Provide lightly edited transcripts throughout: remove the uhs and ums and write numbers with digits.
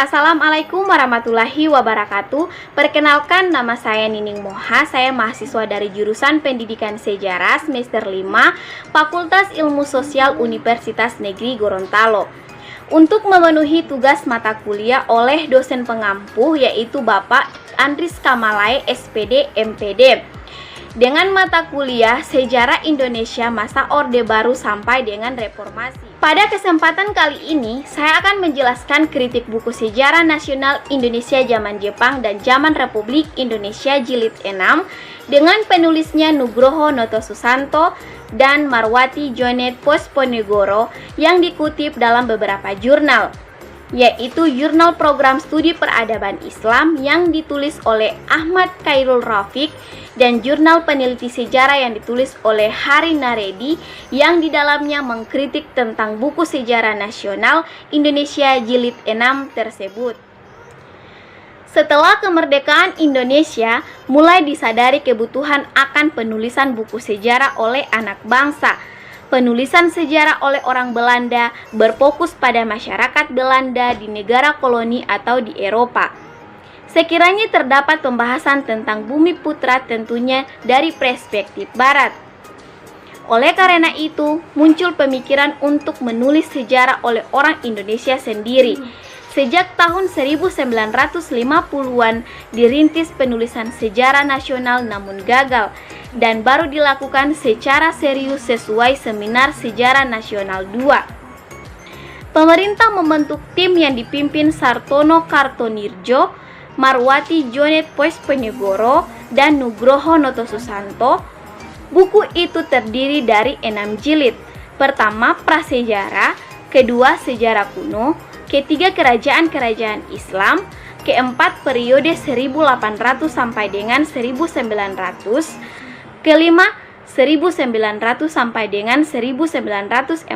Assalamualaikum warahmatullahi wabarakatuh. Perkenalkan, nama saya Nining Moha. Saya mahasiswa dari jurusan Pendidikan Sejarah semester 5, Fakultas Ilmu Sosial Universitas Negeri Gorontalo. Untuk memenuhi tugas mata kuliah oleh dosen pengampu, yaitu Bapak Andris Kamalai, SPD, MPD. Dengan mata kuliah Sejarah Indonesia Masa Orde Baru sampai dengan Reformasi. Pada kesempatan kali ini, saya akan menjelaskan kritik buku Sejarah Nasional Indonesia Zaman Jepang dan Zaman Republik Indonesia Jilid 6 dengan penulisnya Nugroho Noto Susanto dan Marwati Jonet Posponegoro yang dikutip dalam beberapa jurnal, yaitu Jurnal Program Studi Peradaban Islam yang ditulis oleh Ahmad Khairul Rafiq dan Jurnal Peneliti Sejarah yang ditulis oleh Hari Naredi yang di dalamnya mengkritik tentang buku Sejarah Nasional Indonesia Jilid 6 tersebut. Setelah kemerdekaan Indonesia, mulai disadari kebutuhan akan penulisan buku sejarah oleh anak bangsa. Penulisan sejarah oleh orang Belanda berfokus pada masyarakat Belanda di negara koloni atau di Eropa. Sekiranya terdapat pembahasan tentang Bumi Putra tentunya dari perspektif Barat. Oleh karena itu, muncul pemikiran untuk menulis sejarah oleh orang Indonesia sendiri. Sejak tahun 1950-an dirintis penulisan sejarah nasional namun gagal dan baru dilakukan secara serius sesuai Seminar Sejarah Nasional II. Pemerintah membentuk tim yang dipimpin Sartono Kartonirjo, Marwati Jonet Posponegoro, dan Nugroho Noto Susanto. Buku itu terdiri dari 6 jilid. Pertama, Prasejarah, kedua, Sejarah Kuno, ketiga, Kerajaan-kerajaan Islam, keempat, periode 1800 sampai dengan 1900, kelima, 1900 sampai dengan 1942,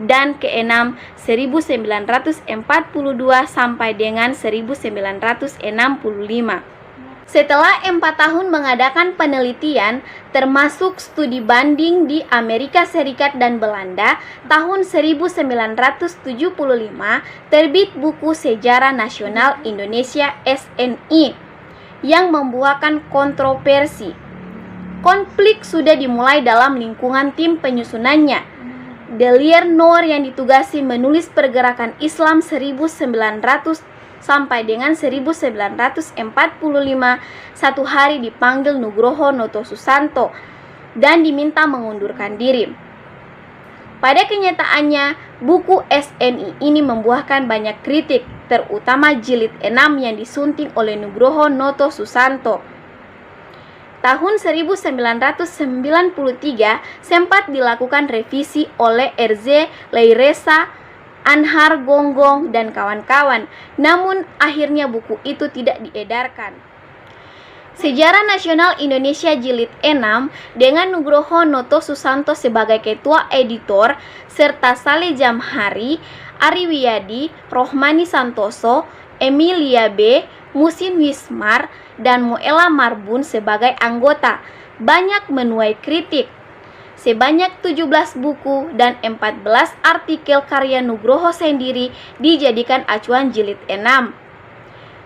dan keenam 1942 sampai dengan 1965. Setelah 4 tahun mengadakan penelitian, termasuk studi banding di Amerika Serikat dan Belanda, tahun 1975 terbit buku Sejarah Nasional Indonesia SNI yang membuahkan kontroversi. Konflik sudah dimulai dalam lingkungan tim penyusunannya. Delier Noor yang ditugasi menulis pergerakan Islam 1900 sampai dengan 1945 satu hari dipanggil Nugroho Noto Susanto dan diminta mengundurkan diri. Pada kenyataannya, buku SNI ini membuahkan banyak kritik, terutama jilid 6 yang disunting oleh Nugroho Noto Susanto. Tahun 1993 sempat dilakukan revisi oleh R.Z. Leiresa, Anhar Gonggong, dan kawan-kawan, namun akhirnya buku itu tidak diedarkan. Sejarah Nasional Indonesia Jilid 6 dengan Nugroho Noto Susanto sebagai ketua editor, serta Saleh Jamhari, Ari Wiyadi, Rohmani Santoso, Emilia B., Musin Wismar, dan Moela Marbun sebagai anggota, banyak menuai kritik. Sebanyak 17 buku dan 14 artikel karya Nugroho sendiri dijadikan acuan jilid 6.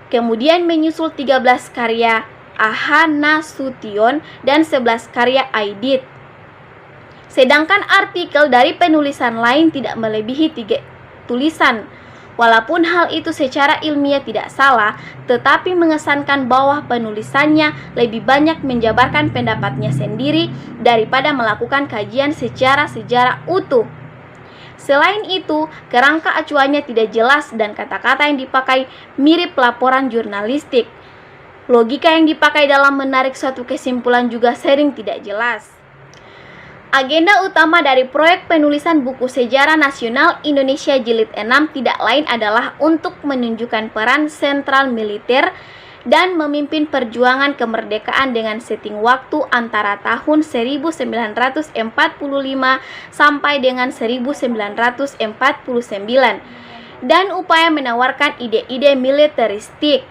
Kemudian menyusul 13 karya Aha Nasution dan 11 karya Aidit. Sedangkan artikel dari penulisan lain tidak melebihi 3 tulisan. Walaupun hal itu secara ilmiah tidak salah, tetapi mengesankan bahwa penulisannya lebih banyak menjabarkan pendapatnya sendiri daripada melakukan kajian secara sejarah utuh. Selain itu, kerangka acuannya tidak jelas dan kata-kata yang dipakai mirip laporan jurnalistik. Logika yang dipakai dalam menarik suatu kesimpulan juga sering tidak jelas. Agenda utama dari proyek penulisan buku Sejarah Nasional Indonesia Jilid 6 tidak lain adalah untuk menunjukkan peran sentral militer dan memimpin perjuangan kemerdekaan dengan setting waktu antara tahun 1945 sampai dengan 1949 dan upaya menawarkan ide-ide militeristik.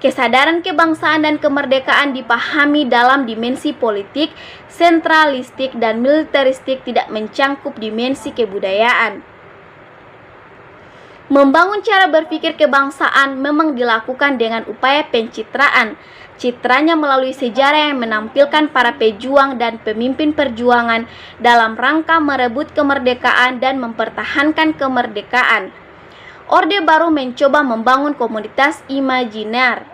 Kesadaran kebangsaan dan kemerdekaan dipahami dalam dimensi politik, sentralistik, dan militeristik, tidak mencangkup dimensi kebudayaan. Membangun cara berpikir kebangsaan memang dilakukan dengan upaya pencitraan. Citranya melalui sejarah yang menampilkan para pejuang dan pemimpin perjuangan dalam rangka merebut kemerdekaan dan mempertahankan kemerdekaan. Orde Baru mencoba membangun komunitas imajiner.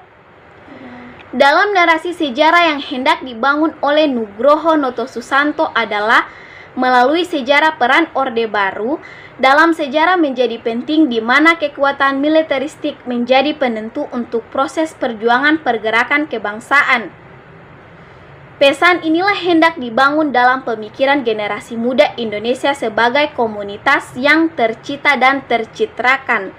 Dalam narasi sejarah yang hendak dibangun oleh Nugroho Notosusanto adalah melalui sejarah peran Orde Baru dalam sejarah menjadi penting di mana kekuatan militeristik menjadi penentu untuk proses perjuangan pergerakan kebangsaan. Pesan inilah hendak dibangun dalam pemikiran generasi muda Indonesia sebagai komunitas yang tercipta dan tercitrakan.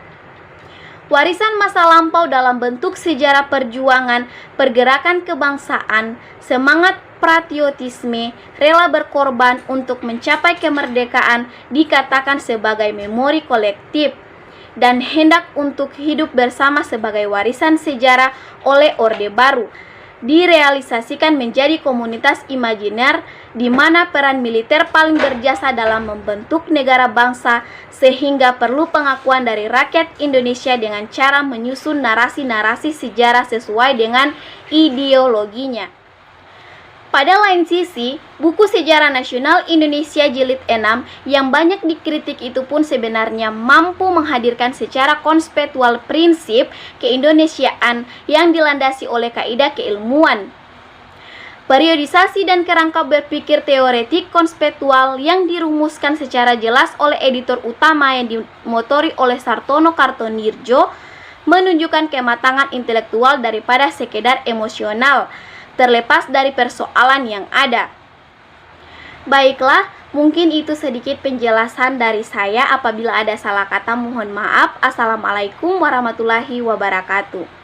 Warisan masa lampau dalam bentuk sejarah perjuangan, pergerakan kebangsaan, semangat patriotisme, rela berkorban untuk mencapai kemerdekaan dikatakan sebagai memori kolektif dan hendak untuk hidup bersama sebagai warisan sejarah oleh Orde Baru. Direalisasikan menjadi komunitas imajiner di mana peran militer paling berjasa dalam membentuk negara bangsa sehingga perlu pengakuan dari rakyat Indonesia dengan cara menyusun narasi-narasi sejarah sesuai dengan ideologinya. Pada lain sisi, buku Sejarah Nasional Indonesia Jilid 6 yang banyak dikritik itu pun sebenarnya mampu menghadirkan secara konseptual prinsip keindonesiaan yang dilandasi oleh kaidah keilmuan. Periodisasi dan kerangka berpikir teoretik konseptual yang dirumuskan secara jelas oleh editor utama yang dimotori oleh Sartono Kartonirjo menunjukkan kematangan intelektual daripada sekedar emosional, terlepas dari persoalan yang ada. Baiklah, mungkin itu sedikit penjelasan dari saya. Apabila ada salah kata mohon maaf. Assalamualaikum warahmatullahi wabarakatuh.